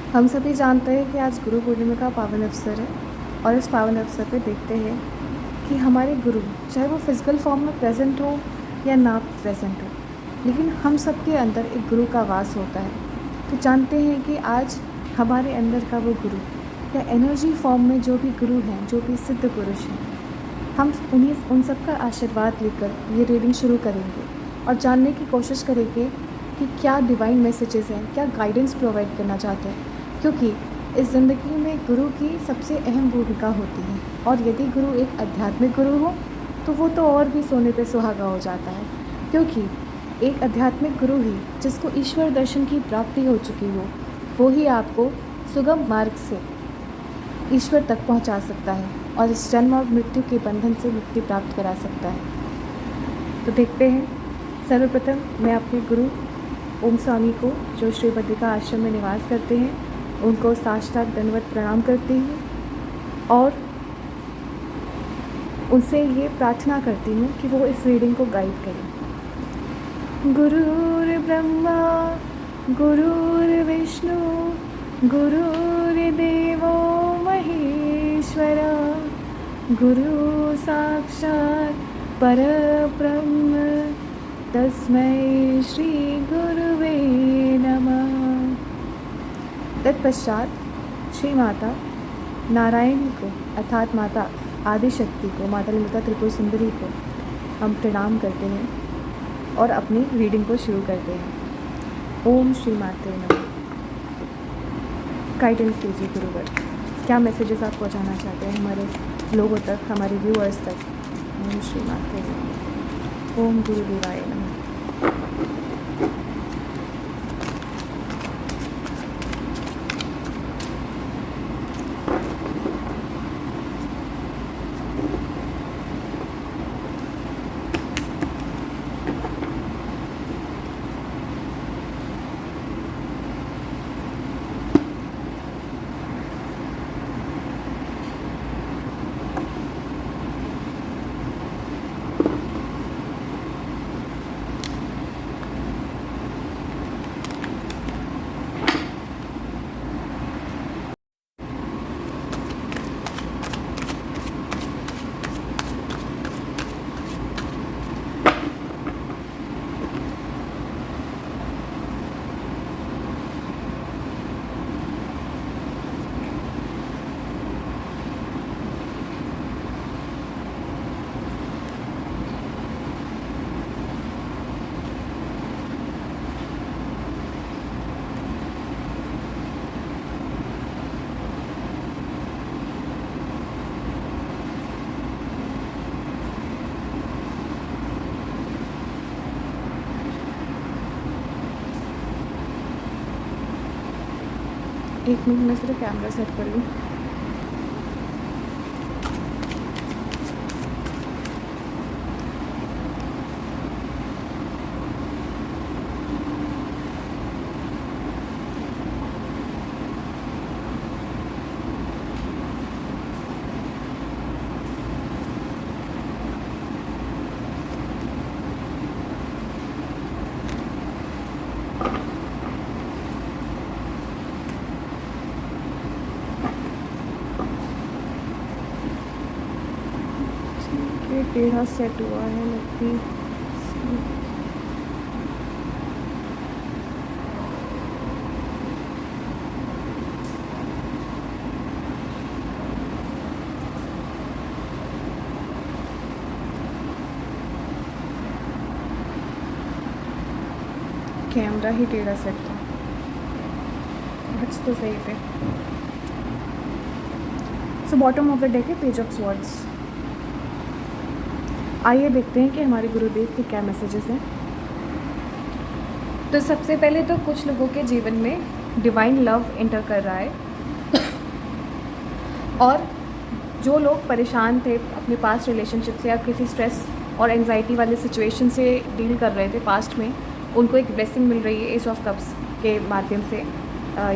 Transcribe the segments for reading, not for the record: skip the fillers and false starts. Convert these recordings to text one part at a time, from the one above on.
हम सभी जानते हैं कि आज गुरु पूर्णिमा का पावन अवसर है और इस पावन अवसर पे देखते हैं कि हमारे गुरु, चाहे वो फिज़िकल फॉर्म में प्रेजेंट हो या ना प्रेजेंट हो, लेकिन हम सबके अंदर एक गुरु का वास होता है। तो जानते हैं कि आज हमारे अंदर का वो गुरु या एनर्जी फॉर्म में जो भी गुरु हैं, जो भी सिद्ध पुरुष हैं, हम उन सब का आशीर्वाद लेकर ये रीडिंग शुरू करेंगे और जानने की कोशिश करेंगे कि क्या डिवाइन मैसेजेस हैं, क्या गाइडेंस प्रोवाइड करना चाहते हैं, क्योंकि इस ज़िंदगी में गुरु की सबसे अहम भूमिका होती है। और यदि गुरु एक आध्यात्मिक गुरु हो तो वो तो और भी सोने पे सुहागा हो जाता है, क्योंकि एक आध्यात्मिक गुरु ही जिसको ईश्वर दर्शन की प्राप्ति हो चुकी हो, वो ही आपको सुगम मार्ग से ईश्वर तक पहुंचा सकता है और इस जन्म और मृत्यु के बंधन से मुक्ति प्राप्त करा सकता है। तो देखते हैं। सर्वप्रथम मैं अपने गुरु ओम स्वामी को, जो श्री बद्रिका आश्रम में निवास करते हैं, उनको साष्टांग दंडवत प्रणाम करती हूँ और उनसे ये प्रार्थना करती हूँ कि वो इस रीडिंग को गाइड करें। गुरुर्ब्रह्मा गुरुर्विष्णु गुरुर्देवो महेश्वरा, गुरु साक्षात् परब्रह्म तस्मै श्री गुरुवे नमः। तत्पश्चात श्री माता नारायणी को अर्थात माता आदिशक्ति को, माता ललिता त्रिपुर सुंदरी को हम प्रणाम करते हैं और अपनी रीडिंग को शुरू करते हैं। ओम श्री माते नमः। गाइडेंस दीजिए गुरुवर, क्या मैसेजेस आप पहुंचाना चाहते हैं हमारे लोगों तक, हमारे व्यूअर्स तक। ओम श्री माते नमः। ओम गुरुदेवाय नमः। एक मिनट में सिर्फ कैमरा सेट कर लूँ। टेढ़ा सेट हुआ है लगती। कैमरा ही टेढ़ा सेट था, बच तो सही थे। So bottom of the deck है पेज ऑफ स्वॉर्ड्स। आइए देखते हैं कि हमारे गुरुदेव के क्या मैसेजेस हैं। तो सबसे पहले तो कुछ लोगों के जीवन में डिवाइन लव एंटर कर रहा है और जो लोग परेशान थे अपने पास्ट रिलेशनशिप से या किसी स्ट्रेस और एंजाइटी वाले सिचुएशन से डील कर रहे थे पास्ट में, उनको एक ब्लेसिंग मिल रही है एस ऑफ कप्स के माध्यम से।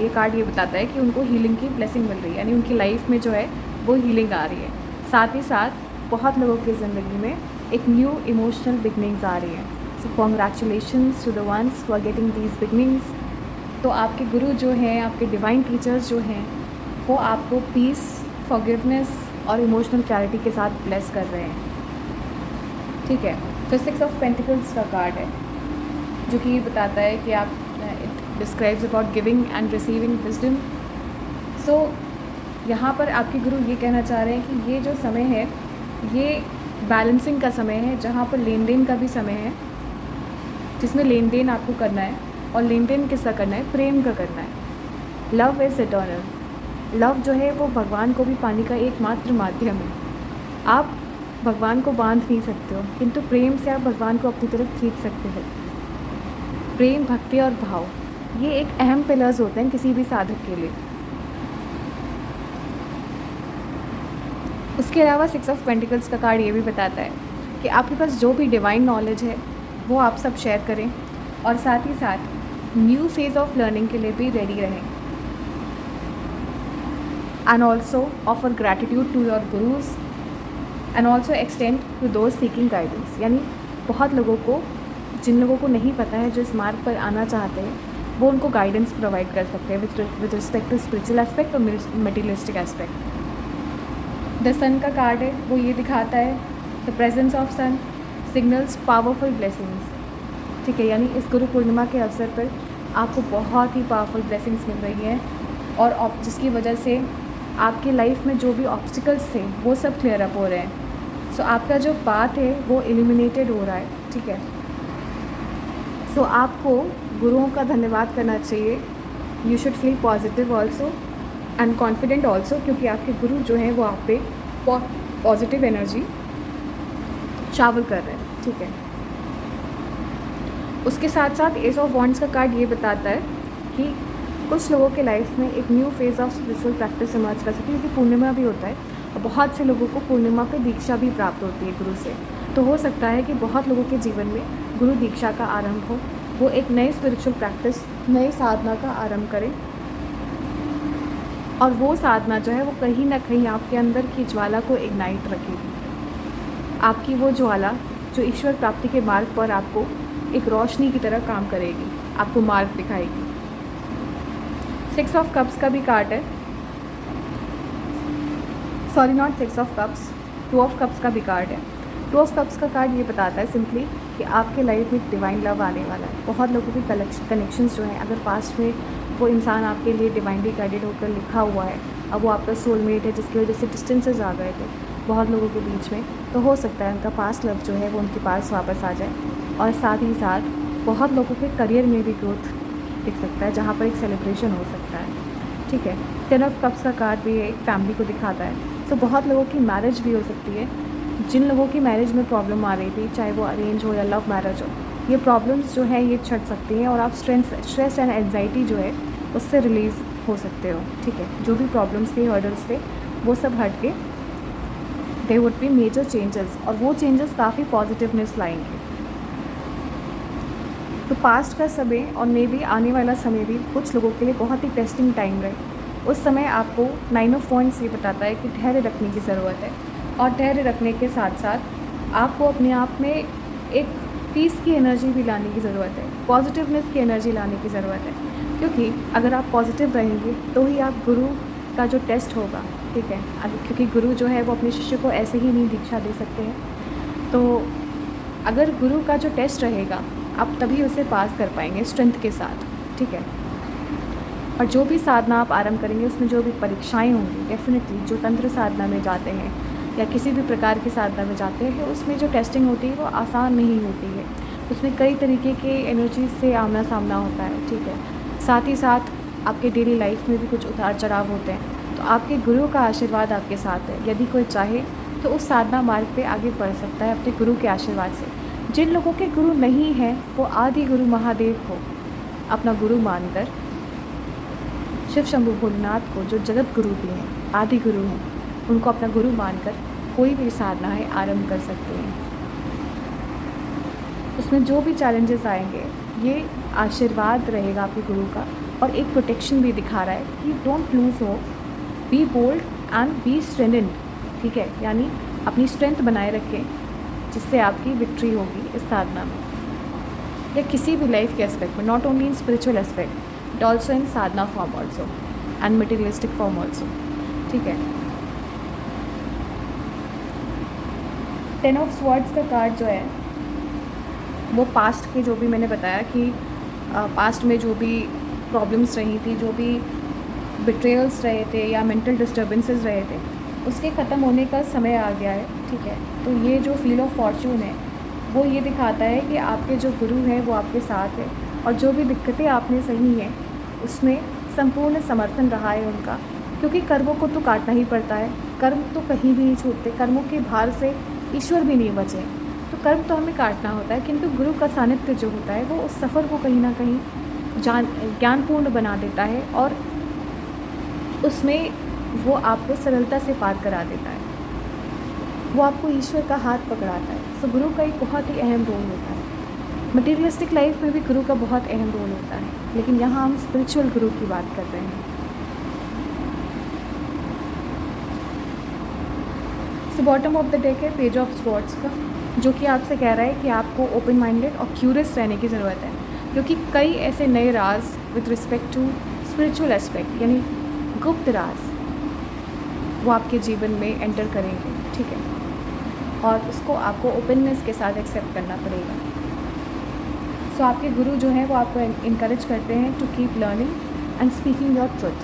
ये कार्ड ये बताता है कि उनको हीलिंग की ब्लेसिंग मिल रही है, यानी उनकी लाइफ में जो है वो हीलिंग आ रही है। साथ ही साथ बहुत लोगों की ज़िंदगी में एक न्यू इमोशनल बिगनिंग्स आ रही है। So congratulations to the ones who are getting these beginnings. तो आपके गुरु जो हैं, आपके डिवाइन टीचर्स जो हैं, वो आपको पीस, फॉरगिवनेस और इमोशनल क्लैरिटी के साथ ब्लेस कर रहे हैं, ठीक है। तो 6 ऑफ पेंटिकल्स का कार्ड है जो कि ये बताता है कि आप, it describes about giving and receiving wisdom. So यहाँ पर आपके गुरु ये कहना चाह रहे हैं कि ये जो समय है ये बैलेंसिंग का समय है, जहाँ पर लेन देन का भी समय है, जिसमें लेन देन आपको करना है। और लेन देन किसका करना है? प्रेम का करना है। Love is eternal. लव जो है वो भगवान को भी पाने का एकमात्र माध्यम है। आप भगवान को बांध नहीं सकते हो, किंतु प्रेम से आप भगवान को अपनी तरफ खींच सकते हो। प्रेम, भक्ति और भाव, ये एक अहम पिलर्स होते हैं किसी भी साधक के लिए। उसके अलावा 6 ऑफ पेंटिकल्स का कार्ड ये भी बताता है कि आपके पास जो भी डिवाइन नॉलेज है वो आप सब शेयर करें, और साथ ही साथ न्यू फेज़ ऑफ लर्निंग के लिए भी रेडी रहें। And also offer gratitude to your gurus and also extend to those seeking guidance. यानी बहुत लोगों को, जिन लोगों को नहीं पता है, जो इस मार्ग पर आना चाहते हैं, वो उनको गाइडेंस प्रोवाइड कर सकते हैं with respect to spiritual aspect और मटेरियलिस्टिक एस्पेक्ट। द सन का कार्ड है, वो ये दिखाता है the presence of sun signals powerful blessings, ठीक है। यानी इस गुरु पूर्णिमा के अवसर पर आपको बहुत ही पावरफुल ब्लेसिंग्स मिल रही हैं, और जिसकी वजह से आपके लाइफ में जो भी ऑब्स्टिकल्स थे वो सब क्लियर अप हो रहे हैं। सो आपका जो पाथ है वो इल्यूमिनेटेड हो रहा है, ठीक है। सो आपको गुरुओं का धन्यवाद करना चाहिए। You should feel positive also and confident also, क्योंकि आपके गुरु जो हैं वो आप पे पॉजिटिव एनर्जी शावर कर रहे हैं, ठीक है। उसके साथ साथ एस ऑफ वॉन्ड्स का कार्ड ये बताता है कि कुछ लोगों के लाइफ में एक new phase of spiritual practice emerge कर सकती है, क्योंकि पूर्णिमा भी होता है और बहुत से लोगों को पूर्णिमा पे दीक्षा भी प्राप्त होती है गुरु से। तो हो सकता है कि बहुत लोगों के जीवन में गुरु दीक्षा का आरंभ हो, वो एक नई स्पिरिचुअल प्रैक्टिस, नई साधना का आरंभ करें, और वो साधना जो है वो कहीं ना कहीं आपके अंदर की ज्वाला को इग्नाइट रखेगी। आपकी वो ज्वाला जो ईश्वर प्राप्ति के मार्ग पर आपको एक रोशनी की तरह काम करेगी, आपको मार्ग दिखाएगी। 6 ऑफ कप्स का भी कार्ड है, sorry not 6 of cups, 2 of cups का भी कार्ड है। 2 ऑफ कप्स का कार्ड ये बताता है सिंपली कि आपके लाइफ में डिवाइन लव आने वाला है। बहुत लोगों की कनेक्शंस जो हैं, अगर पास्ट में वो इंसान आपके लिए डिवाइनली गाइडेड होकर लिखा हुआ है, अब वो आपका सोलमेट है, जिसकी वजह से डिस्टेंसेस आ गए थे बहुत लोगों के बीच में, तो हो सकता है उनका पास्ट लव जो है वो उनके पास वापस आ जाए। और साथ ही साथ बहुत लोगों के करियर में भी ग्रोथ दिख सकता है, जहाँ पर एक सेलिब्रेशन हो सकता है, ठीक है। 10 ऑफ कप्स का कार्ड भी एक फैमिली को दिखाता है। तो बहुत लोगों की मैरिज भी हो सकती है। जिन लोगों की मैरिज में प्रॉब्लम आ रही थी, चाहे वो अरेंज हो या लव मैरिज हो, ये प्रॉब्लम्स जो है ये छट सकती हैं, और आप स्ट्रेस एंड एंजाइटी जो है उससे रिलीज़ हो सकते हो, ठीक है। जो भी प्रॉब्लम्स थे, हर्डल्स थे, वो सब हट के they would be major changes, और वो चेंजेस काफ़ी पॉजिटिवनेस लाएंगे। तो पास्ट का समय और मे बी आने वाला समय भी कुछ लोगों के लिए बहुत ही टेस्टिंग टाइम रहे। उस समय आपको 9 ऑफ वॉन्ड्स ये बताता है कि धैर्य रखने की ज़रूरत है, और धैर्य रखने के साथ साथ आपको अपने आप में एक पीस की एनर्जी भी लाने की ज़रूरत है, पॉजिटिवनेस की एनर्जी लाने की ज़रूरत है, क्योंकि अगर आप पॉजिटिव रहेंगे तो ही आप गुरु का जो टेस्ट होगा, ठीक है, क्योंकि गुरु जो है वो अपने शिष्य को ऐसे ही नहीं दीक्षा दे सकते हैं। तो अगर गुरु का जो टेस्ट रहेगा आप तभी उसे पास कर पाएंगे स्ट्रेंथ के साथ, ठीक है। और जो भी साधना आप आरंभ करेंगे उसमें जो भी परीक्षाएं होंगी, डेफिनेटली जो तंत्र साधना में जाते हैं या किसी भी प्रकार की साधना में जाते हैं, उसमें जो टेस्टिंग होती है वो आसान नहीं होती है। उसमें कई तरीके के एनर्जीज से आमना सामना होता है, ठीक है। साथ ही साथ आपके डेली लाइफ में भी कुछ उतार चढ़ाव होते हैं। तो आपके गुरु का आशीर्वाद आपके साथ है। यदि कोई चाहे तो उस साधना मार्ग पे आगे बढ़ सकता है अपने गुरु के आशीर्वाद से। जिन लोगों के गुरु नहीं हैं वो आदि गुरु महादेव को अपना गुरु मानकर, शिव शंभु भोलेनाथ को जो जगत गुरु भी हैं, आदि गुरु हैं, उनको अपना गुरु मानकर कोई भी साधना है आरंभ कर सकते हैं। उसमें जो भी चैलेंजेस आएंगे ये आशीर्वाद रहेगा आपके गुरु का, और एक प्रोटेक्शन भी दिखा रहा है कि don't lose hope, be bold and be strengthened, ठीक है। यानी अपनी स्ट्रेंथ बनाए रखें, जिससे आपकी विक्ट्री होगी इस साधना में या किसी भी लाइफ के एस्पेक्ट में, not only in spiritual aspect, also in Sadhana form also and materialistic form also. ठीक है, 10 ऑफ स्वॉर्ड्स का कार्ड जो है वो पास्ट के, जो भी मैंने बताया कि पास्ट में जो भी प्रॉब्लम्स रही थी, जो भी बिट्रेयल्स रहे थे या मेंटल डिस्टर्बेंसेस रहे थे, उसके ख़त्म होने का समय आ गया है। ठीक है, तो ये जो व्हील ऑफ फॉर्च्यून है वो ये दिखाता है कि आपके जो गुरु हैं वो आपके साथ है, और जो भी दिक्कतें आपने सही हैं उसमें संपूर्ण समर्थन रहा है उनका, क्योंकि कर्मों को तो काटना ही पड़ता है, कर्म तो कहीं भी नहीं छूटते, कर्मों के भार से ईश्वर भी नहीं बचे, तो कर्म तो हमें काटना होता है, किंतु गुरु का सानिध्य जो होता है वो उस सफ़र को कहीं ना कहीं ज्ञानपूर्ण बना देता है, और उसमें वो आपको सरलता से पार करा देता है, वो आपको ईश्वर का हाथ पकड़ाता है। सो गुरु का एक बहुत ही अहम रोल होता है। मटीरियलिस्टिक लाइफ में भी गुरु का बहुत अहम रोल होता है, लेकिन यहाँ हम स्पिरिचुअल गुरु की बात कर रहे हैं। So bottom of the deck है पेज ऑफ स्वॉर्ड्स का, जो कि आपसे कह रहा है कि आपको ओपन माइंडेड और क्यूरियस रहने की ज़रूरत है, क्योंकि कई ऐसे नए राज with respect to spiritual aspect, यानी गुप्त राज, वो आपके जीवन में एंटर करेंगे। ठीक है, और उसको आपको ओपननेस के साथ एक्सेप्ट करना पड़ेगा। सो आपके गुरु जो हैं वो आपको इनकरेज करते हैं to keep learning and speaking your truth.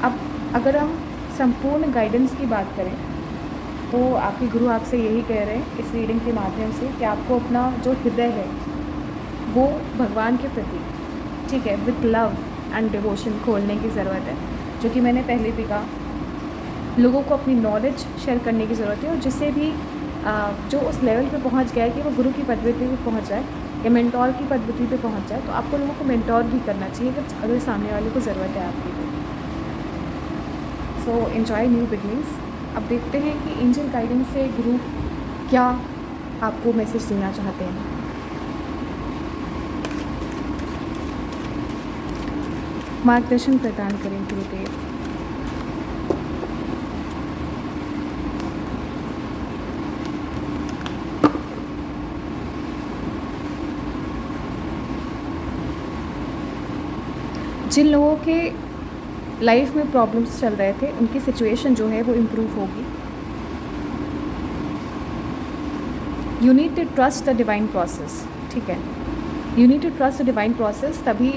अब अगर हम संपूर्ण गाइडेंस की बात करें तो आपके गुरु आपसे यही कह रहे हैं इस रीडिंग के माध्यम से कि आपको अपना जो हृदय है वो भगवान के प्रति, ठीक है, विथ लव एंड डिवोशन खोलने की ज़रूरत है, जो कि मैंने पहले भी कहा। लोगों को अपनी नॉलेज शेयर करने की ज़रूरत है, और जिससे भी जो उस लेवल पे पहुंच गया है कि वो गुरु की पदवी पे भी पहुंच जाए या मेंटोर की पदवी पे पहुंच जाए, तो आपको लोगों को मेंटोर भी करना चाहिए अगर सामने वाले को ज़रूरत है आपकी। So enjoy new beginnings. अब देखते हैं कि एंजल गाइडेंस से गुरु क्या आपको मैसेज देना चाहते हैं। मार्गदर्शन प्रदान करें गुरुदेव। जिन लोगों के लाइफ में प्रॉब्लम्स चल रहे थे उनकी सिचुएशन जो है वो इम्प्रूव होगी। You need to trust the divine process. ठीक है, you need to trust the divine process, तभी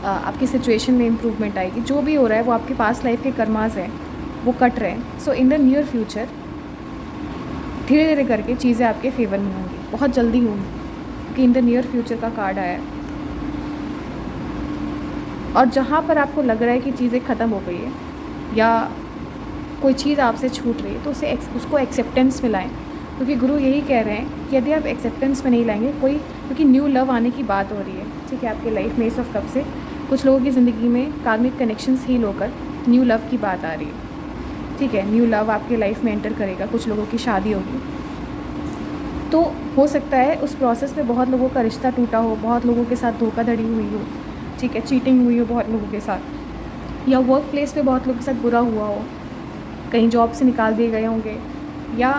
आपकी सिचुएशन में इम्प्रूवमेंट आएगी। जो भी हो रहा है वो आपके पास लाइफ के कर्मास हैं, वो कट रहे हैं। सो इन द नियर फ्यूचर धीरे धीरे करके चीज़ें आपके फेवर में होंगी, बहुत जल्दी होंगी, क्योंकि इन द नियर फ्यूचर का कार्ड आया है। और जहाँ पर आपको लग रहा है कि चीज़ें ख़त्म हो गई है या कोई चीज़ आपसे छूट रही है, तो उसको एक्सेप्टेंस में लाएं, क्योंकि गुरु यही कह रहे हैं कि यदि आप एक्सेप्टेंस में नहीं लाएंगे क्योंकि न्यू लव आने की बात हो रही है। ठीक है, आपके लाइफ में एस ऑफ कप से कुछ लोगों की ज़िंदगी में कार्मिक कनेक्शंस हील होकर न्यू लव की बात आ रही है। ठीक है, न्यू लव आपके लाइफ में एंटर करेगा, कुछ लोगों की शादी होगी। तो हो सकता है उस प्रोसेस में बहुत लोगों का रिश्ता टूटा हो, बहुत लोगों के साथ धोखाधड़ी हुई हो, ठीक है, चीटिंग हुई हो बहुत लोगों के साथ, या वर्क प्लेस पे बहुत लोगों के साथ बुरा हुआ हो, कहीं जॉब से निकाल दिए गए होंगे, या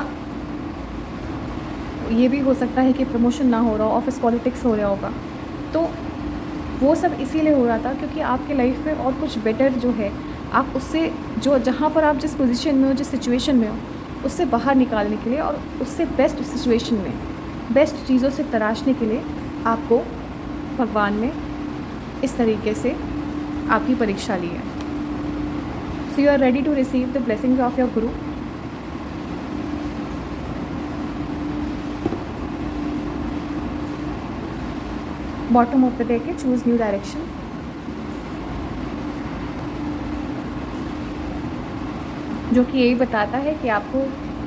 ये भी हो सकता है कि प्रमोशन ना हो रहा हो, ऑफिस पॉलिटिक्स हो रहा होगा। तो वो सब इसीलिए हो रहा था क्योंकि आपके लाइफ में और कुछ बेटर जो है, आप उससे जो जहाँ पर आप जिस पोजीशन में हो, जिस सिचुएशन में हो, उससे बाहर निकालने के लिए और उससे बेस्ट सिचुएशन में बेस्ट चीज़ों से तराशने के लिए आपको भगवान ने इस तरीके से आपकी परीक्षा ली है। So you are ready to receive the blessings of your guru. Bottom of the deck है चूज न्यू डायरेक्शन। जो कि यही बताता है कि आपको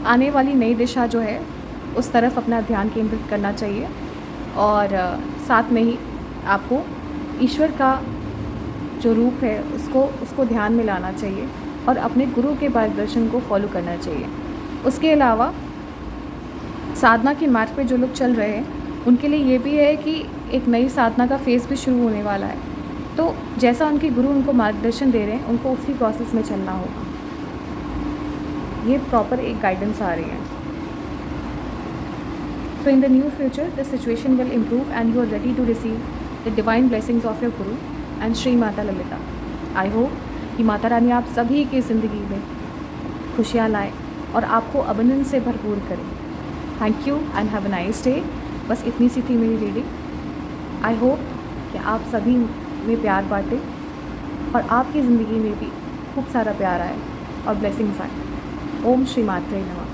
आने वाली नई दिशा जो है उस तरफ अपना ध्यान केंद्रित करना चाहिए, और साथ में ही आपको ईश्वर का जो रूप है उसको ध्यान में लाना चाहिए और अपने गुरु के मार्गदर्शन को फॉलो करना चाहिए। उसके अलावा साधना के मार्ग पे जो लोग चल रहे हैं उनके लिए ये भी है कि एक नई साधना का फेज़ भी शुरू होने वाला है, तो जैसा उनके गुरु उनको मार्गदर्शन दे रहे हैं उनको उसी प्रोसेस में चलना होगा। ये प्रॉपर एक गाइडेंस आ रही है। So in the new future the situation will improve and you are ready to receive the divine blessings of your guru. And Shri Mata Lalita. I hope कि माता रानी आप सभी की ज़िंदगी में खुशियाँ लाए और आपको अबंडेंस से भरपूर करें। Thank you and have a nice day. बस इतनी सी थी मेरी रीडिंग। आई होप कि आप सभी में प्यार बांटें और आपकी ज़िंदगी में भी खूब सारा प्यार आए और ब्लेसिंग्स आए। ओम श्री मात्रे नमः।